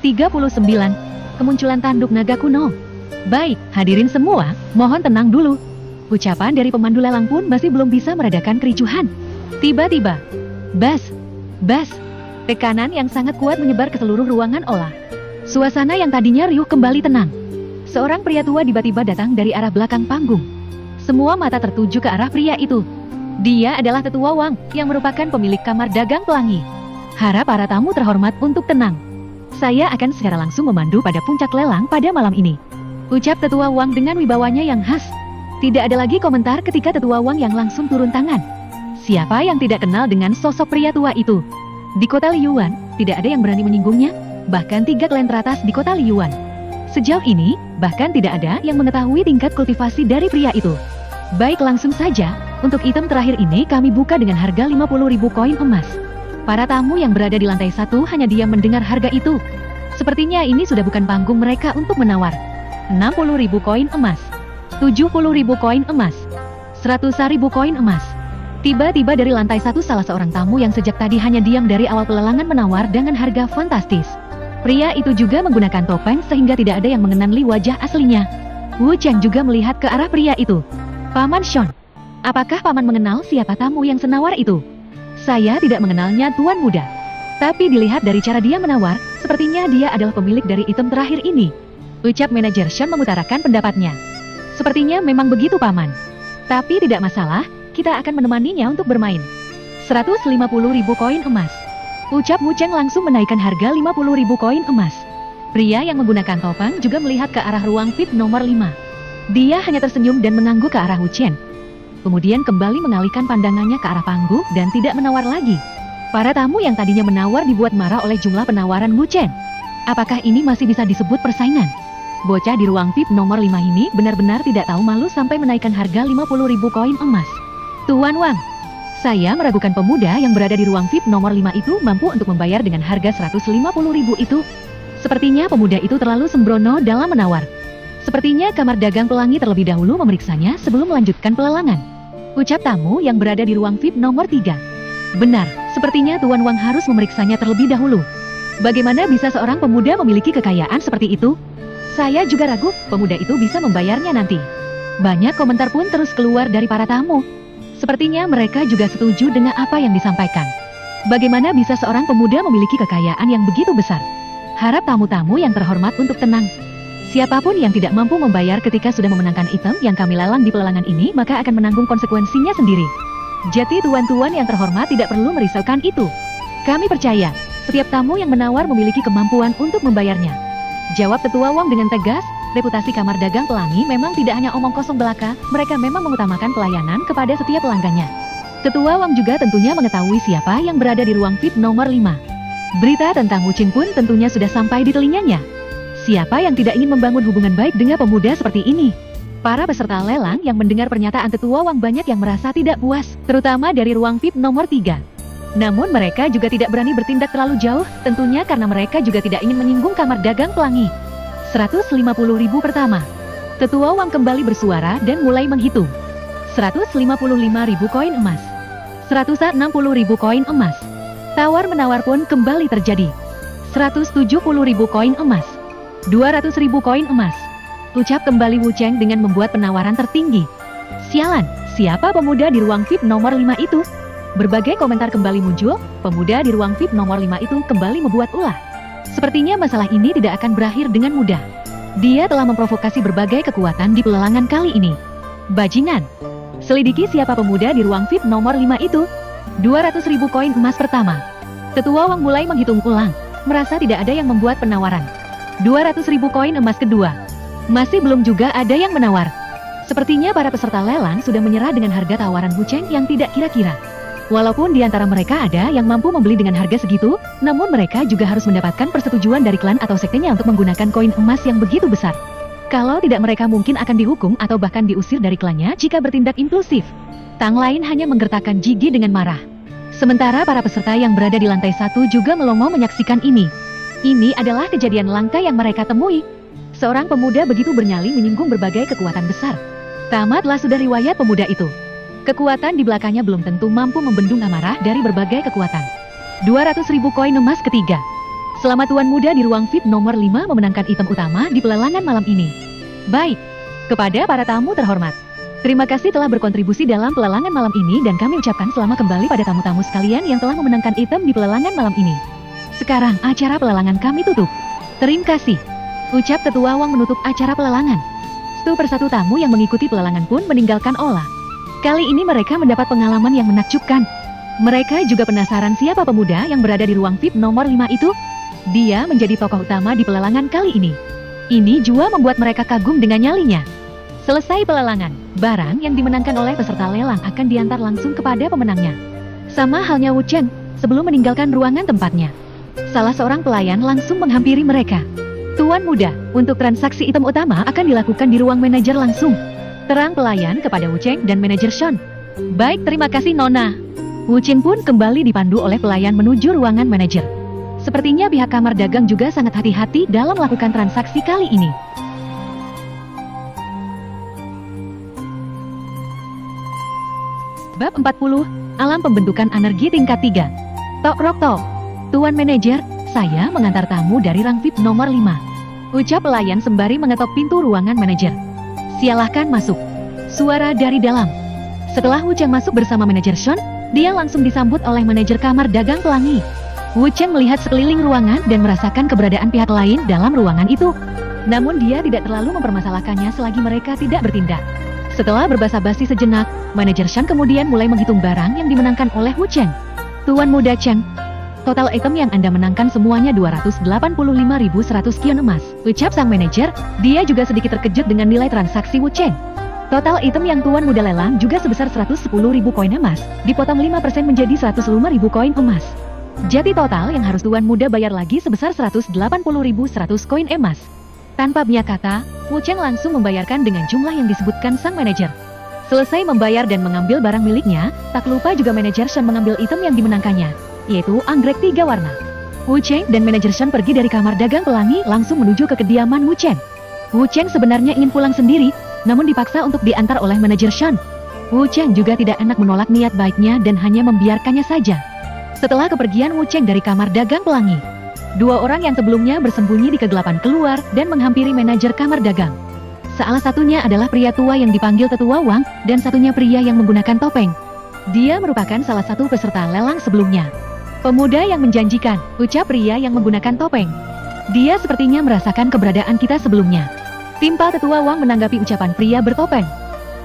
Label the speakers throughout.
Speaker 1: 39. Kemunculan tanduk naga kuno. Baik, hadirin semua, mohon tenang dulu. Ucapan dari pemandu lelang pun masih belum bisa meredakan kericuhan. Tiba-tiba, bas, tekanan yang sangat kuat menyebar ke seluruh ruangan olah. Suasana yang tadinya riuh kembali tenang. Seorang pria tua tiba-tiba datang dari arah belakang panggung. Semua mata tertuju ke arah pria itu. Dia adalah Tetua Wang, yang merupakan pemilik kamar dagang pelangi. Harap para tamu terhormat untuk tenang. Saya akan secara langsung memandu pada puncak lelang pada malam ini. Ucap Tetua Wang dengan wibawanya yang khas. Tidak ada lagi komentar ketika Tetua Wang yang langsung turun tangan. Siapa yang tidak kenal dengan sosok pria tua itu? Di kota Liyuan, tidak ada yang berani menyinggungnya, bahkan 3 klan teratas di kota Liyuan. Sejauh ini, bahkan tidak ada yang mengetahui tingkat kultivasi dari pria itu. Baik, langsung saja, untuk item terakhir ini kami buka dengan harga 50.000 koin emas. Para tamu yang berada di lantai 1 hanya diam mendengar harga itu. Sepertinya ini sudah bukan panggung mereka untuk menawar. 60.000 koin emas, 70.000 koin emas, 100.000 koin emas. Tiba-tiba dari lantai 1 salah seorang tamu yang sejak tadi hanya diam dari awal pelelangan menawar dengan harga fantastis. Pria itu juga menggunakan topeng sehingga tidak ada yang mengenali wajah aslinya. Wu Cheng juga melihat ke arah pria itu. Paman Shon, apakah paman mengenal siapa tamu yang senawar itu? Saya tidak mengenalnya, Tuan Muda. Tapi dilihat dari cara dia menawar, sepertinya dia adalah pemilik dari item terakhir ini. Ucap manajer Shon mengutarakan pendapatnya. Sepertinya memang begitu, paman. Tapi tidak masalah, kita akan menemaninya untuk bermain. 150.000 koin emas. Ucap Wu Cheng langsung menaikkan harga 50.000 koin emas. Pria yang menggunakan topeng juga melihat ke arah ruang VIP nomor 5. Dia hanya tersenyum dan mengangguk ke arah Wu Cheng. Kemudian kembali mengalihkan pandangannya ke arah panggung dan tidak menawar lagi. Para tamu yang tadinya menawar dibuat marah oleh jumlah penawaran Wu Cheng. Apakah ini masih bisa disebut persaingan? Bocah di ruang VIP nomor 5 ini benar-benar tidak tahu malu sampai menaikkan harga 50.000 koin emas. Tuan Wang, saya meragukan pemuda yang berada di ruang VIP nomor 5 itu mampu untuk membayar dengan harga 150.000 itu. Sepertinya pemuda itu terlalu sembrono dalam menawar. Sepertinya kamar dagang pelangi terlebih dahulu memeriksanya sebelum melanjutkan pelelangan. Ucap tamu yang berada di ruang VIP nomor 3. Benar, sepertinya Tuan Wang harus memeriksanya terlebih dahulu. Bagaimana bisa seorang pemuda memiliki kekayaan seperti itu? Saya juga ragu, pemuda itu bisa membayarnya nanti. Banyak komentar pun terus keluar dari para tamu. Sepertinya mereka juga setuju dengan apa yang disampaikan. Bagaimana bisa seorang pemuda memiliki kekayaan yang begitu besar? Harap tamu-tamu yang terhormat untuk tenang. Siapapun yang tidak mampu membayar ketika sudah memenangkan item yang kami lelang di pelelangan ini maka akan menanggung konsekuensinya sendiri. Jadi tuan-tuan yang terhormat tidak perlu merisaukan itu. Kami percaya, setiap tamu yang menawar memiliki kemampuan untuk membayarnya. Jawab Tetua Wang dengan tegas, reputasi kamar dagang pelangi memang tidak hanya omong kosong belaka, mereka memang mengutamakan pelayanan kepada setiap pelanggannya. Tetua Wang juga tentunya mengetahui siapa yang berada di ruang VIP nomor 5. Berita tentang Wu Cheng pun tentunya sudah sampai di telinganya. Siapa yang tidak ingin membangun hubungan baik dengan pemuda seperti ini? Para peserta lelang yang mendengar pernyataan Tetua Wang banyak yang merasa tidak puas, terutama dari ruang VIP nomor 3. Namun mereka juga tidak berani bertindak terlalu jauh, tentunya karena mereka juga tidak ingin menyinggung kamar dagang pelangi. 150.000 pertama. Tetua Wang kembali bersuara dan mulai menghitung. 155.000 koin emas. 160.000 koin emas. Tawar-menawar pun kembali terjadi. 170.000 koin emas. 200.000 koin emas. Ucap kembali Wu Cheng dengan membuat penawaran tertinggi. Sialan, siapa pemuda di ruang VIP nomor 5 itu? Berbagai komentar kembali muncul, pemuda di ruang VIP nomor 5 itu kembali membuat ulah. Sepertinya masalah ini tidak akan berakhir dengan mudah. Dia telah memprovokasi berbagai kekuatan di pelelangan kali ini. Bajingan, selidiki siapa pemuda di ruang VIP nomor 5 itu. 200.000 koin emas pertama. Tetua Wang mulai menghitung ulang, merasa tidak ada yang membuat penawaran. 200.000 koin emas kedua. Masih belum juga ada yang menawar. Sepertinya para peserta lelang sudah menyerah dengan harga tawaran Wu Cheng yang tidak kira-kira. Walaupun di antara mereka ada yang mampu membeli dengan harga segitu, namun mereka juga harus mendapatkan persetujuan dari klan atau sektenya untuk menggunakan koin emas yang begitu besar. Kalau tidak mereka mungkin akan dihukum atau bahkan diusir dari klannya jika bertindak impulsif. Tang lain hanya menggertakkan gigi dengan marah. Sementara para peserta yang berada di lantai 1 juga melongo menyaksikan ini. Ini adalah kejadian langka yang mereka temui. Seorang pemuda begitu bernyali menyinggung berbagai kekuatan besar. Tamatlah sudah riwayat pemuda itu. Kekuatan di belakangnya belum tentu mampu membendung amarah dari berbagai kekuatan. 200.000 koin emas ketiga. Selamat Tuan Muda di ruang VIP nomor 5 memenangkan item utama di pelelangan malam ini. Baik, kepada para tamu terhormat, terima kasih telah berkontribusi dalam pelelangan malam ini dan kami ucapkan selamat kembali pada tamu-tamu sekalian yang telah memenangkan item di pelelangan malam ini. Sekarang acara pelelangan kami tutup. Terima kasih. Ucap Tetua Wang menutup acara pelelangan. Satu persatu tamu yang mengikuti pelelangan pun meninggalkan aula. Kali ini mereka mendapat pengalaman yang menakjubkan. Mereka juga penasaran siapa pemuda yang berada di ruang VIP nomor 5 itu. Dia menjadi tokoh utama di pelelangan kali ini. Ini juga membuat mereka kagum dengan nyalinya. Selesai pelelangan, barang yang dimenangkan oleh peserta lelang akan diantar langsung kepada pemenangnya. Sama halnya Wu Chen, sebelum meninggalkan ruangan tempatnya, salah seorang pelayan langsung menghampiri mereka. Tuan Muda, untuk transaksi item utama akan dilakukan di ruang manajer langsung. Terang pelayan kepada Wu Chen dan manajer Sean. Baik, terima kasih Nona. Wu Chen pun kembali dipandu oleh pelayan menuju ruangan manajer. Sepertinya pihak kamar dagang juga sangat hati-hati dalam melakukan transaksi kali ini. Bab 40, Alam Pembentukan Energi Tingkat 3. Tok rok tok. Tuan Manajer, saya mengantar tamu dari rang VIP nomor 5. Ucap pelayan sembari mengetok pintu ruangan manajer. Silahkan masuk. Suara dari dalam. Setelah Wu Chen masuk bersama manajer Sean, dia langsung disambut oleh manajer kamar dagang pelangi. Wu Chen melihat sekeliling ruangan dan merasakan keberadaan pihak lain dalam ruangan itu. Namun dia tidak terlalu mempermasalahkannya selagi mereka tidak bertindak. Setelah berbasa-basi sejenak, manajer Sean kemudian mulai menghitung barang yang dimenangkan oleh Wu Chen. Tuan Muda Chen, total item yang Anda menangkan semuanya 285.100 kion emas. Ucap sang manajer, dia juga sedikit terkejut dengan nilai transaksi Wu Chen. Total item yang Tuan Muda lelang juga sebesar 110.000 koin emas, dipotong 5% menjadi 105.000 koin emas. Jadi total yang harus Tuan Muda bayar lagi sebesar 180.100 koin emas. Tanpa banyak kata, Wu Chen langsung membayarkan dengan jumlah yang disebutkan sang manajer. Selesai membayar dan mengambil barang miliknya, tak lupa juga manajer Sean mengambil item yang dimenangkannya, yaitu anggrek 3 warna. Wu Chen dan manajer Sean pergi dari kamar dagang pelangi langsung menuju ke kediaman Wu Chen. Wu Chen sebenarnya ingin pulang sendiri, namun dipaksa untuk diantar oleh manajer Sean. Wu Chen juga tidak enak menolak niat baiknya dan hanya membiarkannya saja. Setelah kepergian Wu Chen dari kamar dagang pelangi, dua orang yang sebelumnya bersembunyi di kegelapan keluar dan menghampiri manajer kamar dagang. Salah satunya adalah pria tua yang dipanggil Tetua Wang, dan satunya pria yang menggunakan topeng. Dia merupakan salah satu peserta lelang sebelumnya. Pemuda yang menjanjikan, ucap pria yang menggunakan topeng. Dia sepertinya merasakan keberadaan kita sebelumnya. Timpal Tetua Wang menanggapi ucapan pria bertopeng.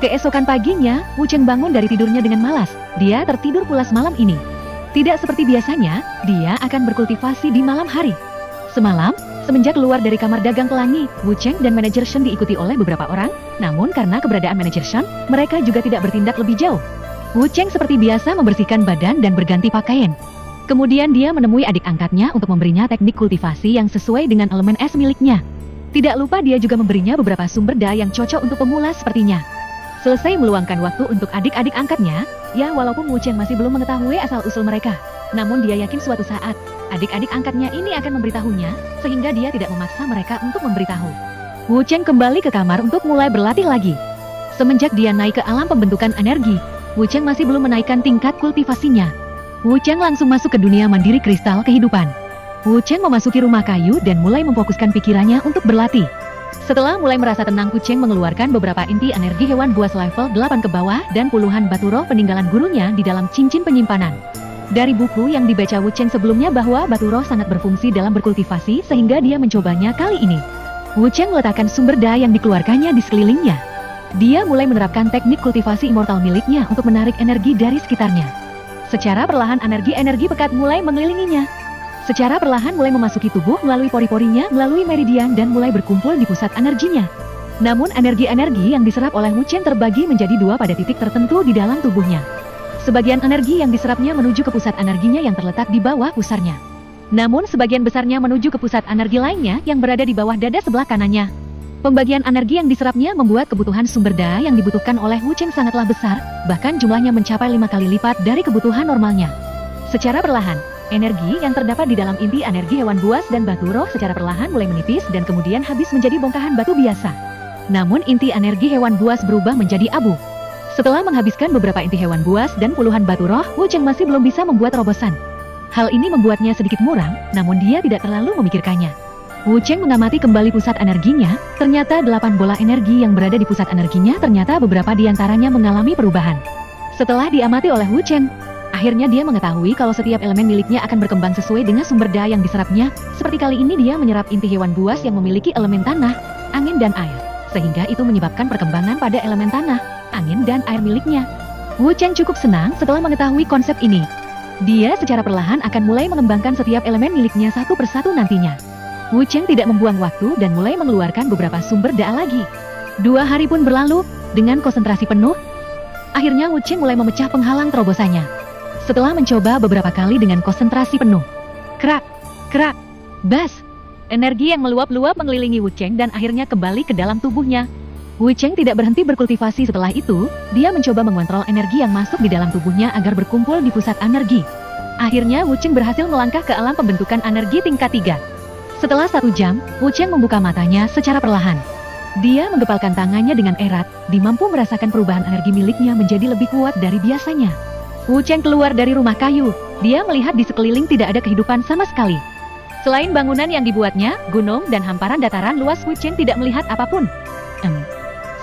Speaker 1: Keesokan paginya, Wu Chen bangun dari tidurnya dengan malas. Dia tertidur pulas malam ini. Tidak seperti biasanya, dia akan berkultivasi di malam hari. Semalam, semenjak keluar dari kamar dagang pelangi, Wu Chen dan manajer Sean diikuti oleh beberapa orang, namun karena keberadaan manajer Sean, mereka juga tidak bertindak lebih jauh. Wu Chen seperti biasa membersihkan badan dan berganti pakaian. Kemudian dia menemui adik angkatnya untuk memberinya teknik kultivasi yang sesuai dengan elemen es miliknya. Tidak lupa dia juga memberinya beberapa sumber daya yang cocok untuk pemula sepertinya. Selesai meluangkan waktu untuk adik-adik angkatnya, ya walaupun Wu Chen masih belum mengetahui asal-usul mereka, namun dia yakin suatu saat, adik-adik angkatnya ini akan memberitahunya, sehingga dia tidak memaksa mereka untuk memberitahu. Wu Chen kembali ke kamar untuk mulai berlatih lagi. Semenjak dia naik ke alam pembentukan energi, Wu Chen masih belum menaikkan tingkat kultivasinya. Wu Chen langsung masuk ke dunia mandiri kristal kehidupan. Wu Chen memasuki rumah kayu dan mulai memfokuskan pikirannya untuk berlatih. Setelah mulai merasa tenang, Wu Chen mengeluarkan beberapa inti energi hewan buas level 8 ke bawah dan puluhan batu roh peninggalan gurunya di dalam cincin penyimpanan. Dari buku yang dibaca Wu Chen sebelumnya bahwa batu roh sangat berfungsi dalam berkultivasi sehingga dia mencobanya kali ini. Wu Chen meletakkan sumber daya yang dikeluarkannya di sekelilingnya. Dia mulai menerapkan teknik kultivasi immortal miliknya untuk menarik energi dari sekitarnya. Secara perlahan energi-energi pekat mulai mengelilinginya. Secara perlahan mulai memasuki tubuh melalui pori-porinya, melalui meridian dan mulai berkumpul di pusat energinya. Namun energi-energi yang diserap oleh Wu Chen terbagi menjadi dua pada titik tertentu di dalam tubuhnya. Sebagian energi yang diserapnya menuju ke pusat energinya yang terletak di bawah pusarnya. Namun sebagian besarnya menuju ke pusat energi lainnya yang berada di bawah dada sebelah kanannya. Pembagian energi yang diserapnya membuat kebutuhan sumber daya yang dibutuhkan oleh Wu Chen sangatlah besar, bahkan jumlahnya mencapai 5 kali lipat dari kebutuhan normalnya. Secara perlahan, energi yang terdapat di dalam inti energi hewan buas dan batu roh secara perlahan mulai menipis dan kemudian habis menjadi bongkahan batu biasa. Namun inti energi hewan buas berubah menjadi abu. Setelah menghabiskan beberapa inti hewan buas dan puluhan batu roh, Wu Chen masih belum bisa membuat robosan. Hal ini membuatnya sedikit muram, namun dia tidak terlalu memikirkannya. Wu Cheng mengamati kembali pusat energinya, ternyata 8 bola energi yang berada di pusat energinya ternyata beberapa di antaranya mengalami perubahan. Setelah diamati oleh Wu Cheng, akhirnya dia mengetahui kalau setiap elemen miliknya akan berkembang sesuai dengan sumber daya yang diserapnya, seperti kali ini dia menyerap inti hewan buas yang memiliki elemen tanah, angin dan air, sehingga itu menyebabkan perkembangan pada elemen tanah, angin dan air miliknya. Wu Cheng cukup senang setelah mengetahui konsep ini. Dia secara perlahan akan mulai mengembangkan setiap elemen miliknya satu persatu nantinya. Wu Cheng tidak membuang waktu dan mulai mengeluarkan beberapa sumber daya lagi. 2 hari pun berlalu, dengan konsentrasi penuh. Akhirnya Wu Cheng mulai memecah penghalang terobosannya. Setelah mencoba beberapa kali dengan konsentrasi penuh. Krak, krak, bas. Energi yang meluap-luap mengelilingi Wu Cheng dan akhirnya kembali ke dalam tubuhnya. Wu Cheng tidak berhenti berkultivasi setelah itu, dia mencoba mengontrol energi yang masuk di dalam tubuhnya agar berkumpul di pusat energi. Akhirnya Wu Cheng berhasil melangkah ke alam pembentukan energi tingkat 3. Setelah 1 jam, Wu Cheng membuka matanya secara perlahan. Dia menggepalkan tangannya dengan erat, dia mampu merasakan perubahan energi miliknya menjadi lebih kuat dari biasanya. Wu Cheng keluar dari rumah kayu, dia melihat di sekeliling tidak ada kehidupan sama sekali. Selain bangunan yang dibuatnya, gunung dan hamparan dataran luas, Wu Cheng tidak melihat apapun.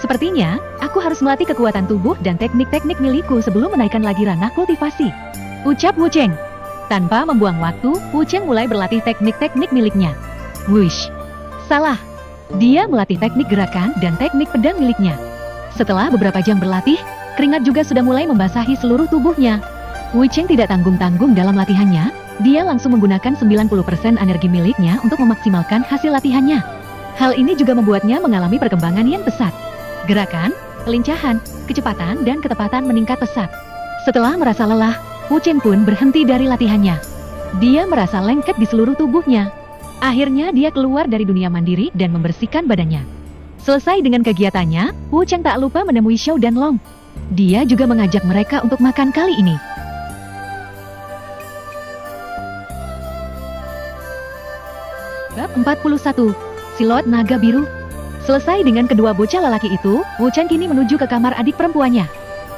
Speaker 1: Sepertinya, aku harus melatih kekuatan tubuh dan teknik-teknik milikku sebelum menaikkan lagi ranah kultivasi, ucap Wu Cheng. Tanpa membuang waktu, Wu Cheng mulai berlatih teknik-teknik miliknya. Wush! Salah! Dia melatih teknik gerakan dan teknik pedang miliknya. Setelah beberapa jam berlatih, keringat juga sudah mulai membasahi seluruh tubuhnya. Wu Cheng tidak tanggung-tanggung dalam latihannya, dia langsung menggunakan 90% energi miliknya untuk memaksimalkan hasil latihannya. Hal ini juga membuatnya mengalami perkembangan yang pesat. Gerakan, kelincahan, kecepatan dan ketepatan meningkat pesat. Setelah merasa lelah, Wu Cheng pun berhenti dari latihannya. Dia merasa lengket di seluruh tubuhnya. Akhirnya dia keluar dari dunia mandiri dan membersihkan badannya. Selesai dengan kegiatannya, Wu Cheng tak lupa menemui Xiao dan Long. Dia juga mengajak mereka untuk makan kali ini. Bab 41. Silot Naga Biru. Selesai dengan kedua bocah lelaki itu, Wu Cheng kini menuju ke kamar adik perempuannya.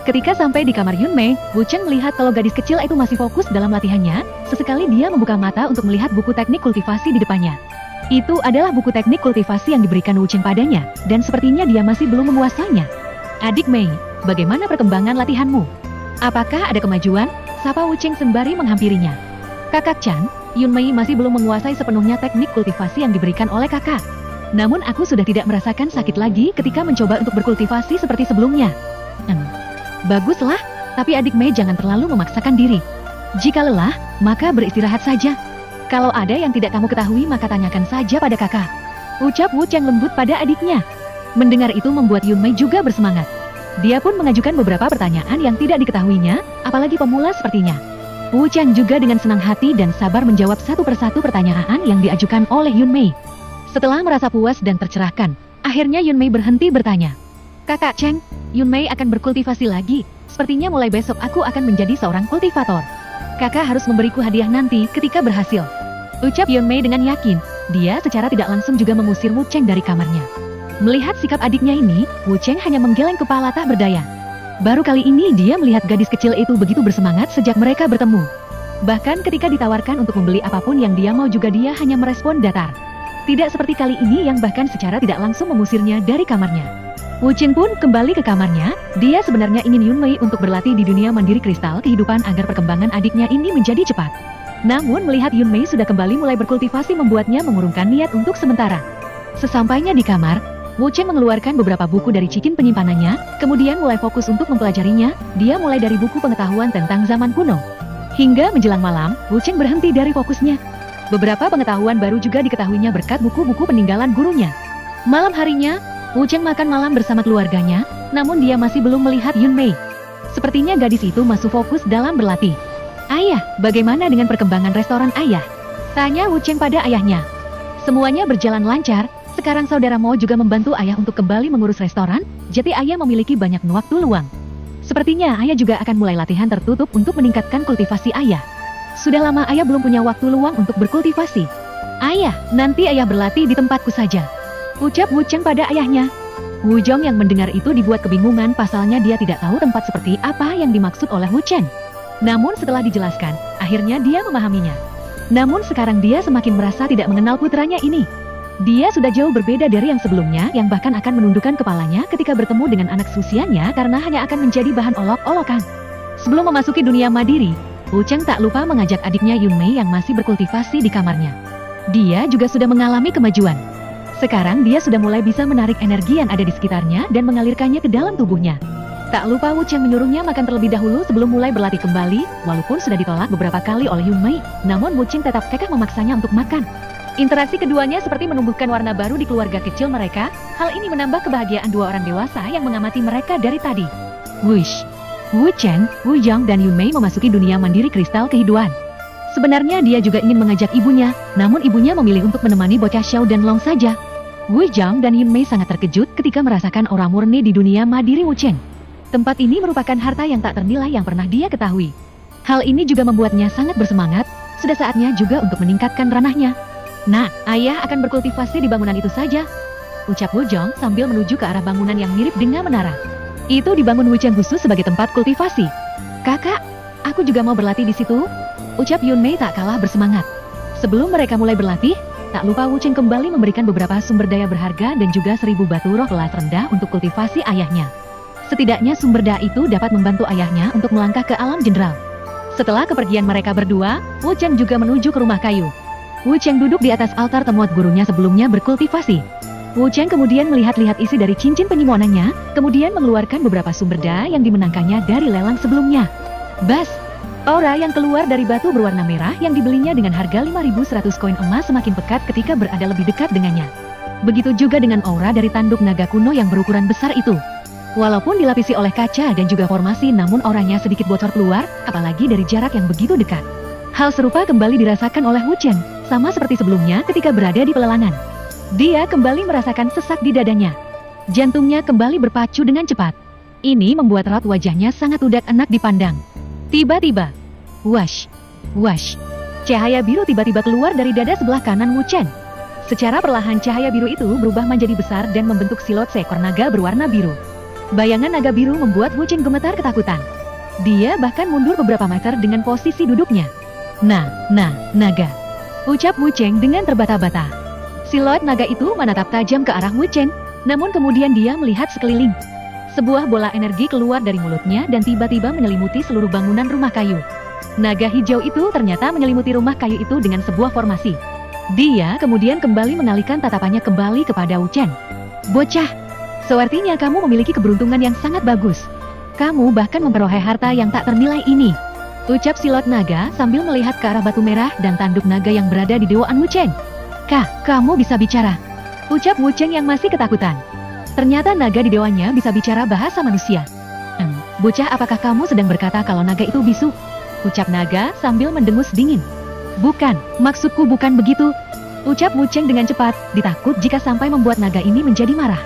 Speaker 1: Ketika sampai di kamar Yun Mei, Wu Cheng melihat kalau gadis kecil itu masih fokus dalam latihannya. Sesekali dia membuka mata untuk melihat buku teknik kultivasi di depannya. Itu adalah buku teknik kultivasi yang diberikan Wu Cheng padanya, dan sepertinya dia masih belum menguasainya. Adik Mei, bagaimana perkembangan latihanmu? Apakah ada kemajuan? Sapa Wu Cheng sembari menghampirinya. Kakak Chan, Yun Mei masih belum menguasai sepenuhnya teknik kultivasi yang diberikan oleh kakak. Namun aku sudah tidak merasakan sakit lagi ketika mencoba untuk berkultivasi seperti sebelumnya. Baguslah, tapi adik Mei jangan terlalu memaksakan diri. Jika lelah, maka beristirahat saja. Kalau ada yang tidak kamu ketahui maka tanyakan saja pada kakak, ucap Wu Cheng lembut pada adiknya. Mendengar itu membuat Yun Mei juga bersemangat. Dia pun mengajukan beberapa pertanyaan yang tidak diketahuinya, apalagi pemula sepertinya. Wu Cheng juga dengan senang hati dan sabar menjawab satu persatu pertanyaan yang diajukan oleh Yun Mei. Setelah merasa puas dan tercerahkan, akhirnya Yun Mei berhenti bertanya. Kakak Cheng, Yun Mei akan berkultivasi lagi. Sepertinya mulai besok aku akan menjadi seorang kultivator. Kakak harus memberiku hadiah nanti ketika berhasil, ucap Yun Mei dengan yakin. Dia secara tidak langsung juga mengusir Wu Cheng dari kamarnya. Melihat sikap adiknya ini, Wu Cheng hanya menggeleng kepala tak berdaya. Baru kali ini dia melihat gadis kecil itu begitu bersemangat sejak mereka bertemu. Bahkan ketika ditawarkan untuk membeli apapun yang dia mau juga dia hanya merespon datar. Tidak seperti kali ini yang bahkan secara tidak langsung mengusirnya dari kamarnya. Wu Cheng pun kembali ke kamarnya. Dia sebenarnya ingin Yun Mei untuk berlatih di dunia mandiri kristal kehidupan agar perkembangan adiknya ini menjadi cepat. Namun melihat Yun Mei sudah kembali mulai berkultivasi membuatnya mengurungkan niat untuk sementara. Sesampainya di kamar, Wu Cheng mengeluarkan beberapa buku dari cikin penyimpanannya, kemudian mulai fokus untuk mempelajarinya. Dia mulai dari buku pengetahuan tentang zaman kuno. Hingga menjelang malam, Wu Cheng berhenti dari fokusnya. Beberapa pengetahuan baru juga diketahuinya berkat buku-buku peninggalan gurunya. Malam harinya, Wu Cheng makan malam bersama keluarganya, namun dia masih belum melihat Yun Mei. Sepertinya gadis itu masih fokus dalam berlatih. Ayah, bagaimana dengan perkembangan restoran ayah? Tanya Wu Cheng pada ayahnya. Semuanya berjalan lancar, sekarang saudara Mo juga membantu ayah untuk kembali mengurus restoran, jadi ayah memiliki banyak waktu luang. Sepertinya ayah juga akan mulai latihan tertutup untuk meningkatkan kultivasi ayah. Sudah lama ayah belum punya waktu luang untuk berkultivasi. Ayah, nanti ayah berlatih di tempatku saja, ucap Wu Cheng pada ayahnya. Wu Zhong yang mendengar itu dibuat kebingungan pasalnya dia tidak tahu tempat seperti apa yang dimaksud oleh Wu Cheng. Namun setelah dijelaskan, akhirnya dia memahaminya. Namun sekarang dia semakin merasa tidak mengenal putranya ini. Dia sudah jauh berbeda dari yang sebelumnya yang bahkan akan menundukkan kepalanya ketika bertemu dengan anak susianya karena hanya akan menjadi bahan olok-olokan. Sebelum memasuki dunia Madiri, Wu Cheng tak lupa mengajak adiknya Yunmei yang masih berkultivasi di kamarnya. Dia juga sudah mengalami kemajuan. Sekarang dia sudah mulai bisa menarik energi yang ada di sekitarnya dan mengalirkannya ke dalam tubuhnya. Tak lupa Wu Cheng menyuruhnya makan terlebih dahulu sebelum mulai berlatih kembali, walaupun sudah ditolak beberapa kali oleh Yunmei, namun Wu Cheng tetap kekeh memaksanya untuk makan. Interaksi keduanya seperti menumbuhkan warna baru di keluarga kecil mereka, hal ini menambah kebahagiaan dua orang dewasa yang mengamati mereka dari tadi. Wush! Wu Cheng, Wu Yong dan Yunmei memasuki dunia mandiri kristal kehidupan. Sebenarnya dia juga ingin mengajak ibunya, namun ibunya memilih untuk menemani bocah Xiao dan Long saja. Wu Yong dan Yunmei sangat terkejut ketika merasakan aura murni di dunia mandiri Wu Cheng. Tempat ini merupakan harta yang tak ternilai yang pernah dia ketahui. Hal ini juga membuatnya sangat bersemangat, sudah saatnya juga untuk meningkatkan ranahnya. Nah, ayah akan berkultivasi di bangunan itu saja, ucap Wu Yong sambil menuju ke arah bangunan yang mirip dengan menara. Itu dibangun Wu Cheng khusus sebagai tempat kultivasi. Kakak, aku juga mau berlatih di situ, ucap Yunmei tak kalah bersemangat. Sebelum mereka mulai berlatih, tak lupa Wu Cheng kembali memberikan beberapa sumber daya berharga dan juga 1000 batu roh kelas rendah untuk kultivasi ayahnya. Setidaknya sumber daya itu dapat membantu ayahnya untuk melangkah ke alam jenderal. Setelah kepergian mereka berdua, Wu Cheng juga menuju ke rumah kayu. Wu Cheng duduk di atas altar temuan gurunya sebelumnya berkultivasi. Wu Cheng kemudian melihat-lihat isi dari cincin penyimonannya, kemudian mengeluarkan beberapa sumber daya yang dimenangkannya dari lelang sebelumnya. Bas! Aura yang keluar dari batu berwarna merah yang dibelinya dengan harga 5.100 koin emas semakin pekat ketika berada lebih dekat dengannya. Begitu juga dengan aura dari tanduk naga kuno yang berukuran besar itu. Walaupun dilapisi oleh kaca dan juga formasi namun auranya sedikit bocor keluar, apalagi dari jarak yang begitu dekat. Hal serupa kembali dirasakan oleh Wu Cheng, sama seperti sebelumnya ketika berada di pelelangan. Dia kembali merasakan sesak di dadanya. Jantungnya kembali berpacu dengan cepat. Ini membuat raut wajahnya sangat udak enak dipandang. Tiba-tiba, wash, wash, cahaya biru tiba-tiba keluar dari dada sebelah kanan Wu Cheng. Secara perlahan cahaya biru itu berubah menjadi besar dan membentuk silot seekor naga berwarna biru. Bayangan naga biru membuat Wu Cheng gemetar ketakutan. Dia bahkan mundur beberapa meter dengan posisi duduknya. Naga, ucap Wu Cheng dengan terbata-bata. Silot naga itu menatap tajam ke arah Wu Cheng, namun kemudian dia melihat sekeliling. Sebuah bola energi keluar dari mulutnya dan tiba-tiba menyelimuti seluruh bangunan rumah kayu. Naga hijau itu ternyata menyelimuti rumah kayu itu dengan sebuah formasi. Dia kemudian kembali mengalihkan tatapannya kembali kepada Wu Cheng. Bocah! Sepertinya kamu memiliki keberuntungan yang sangat bagus. Kamu bahkan memperoleh harta yang tak ternilai ini, ucap silot naga sambil melihat ke arah batu merah dan tanduk naga yang berada di dewaan Wu Cheng. Kamu bisa bicara, ucap Wu Cheng yang masih ketakutan. Ternyata naga di dewanya bisa bicara bahasa manusia. Bocah, apakah kamu sedang berkata kalau naga itu bisu? Ucap naga sambil mendengus dingin. Bukan, maksudku bukan begitu, ucap Wu Cheng dengan cepat, ditakut jika sampai membuat naga ini menjadi marah.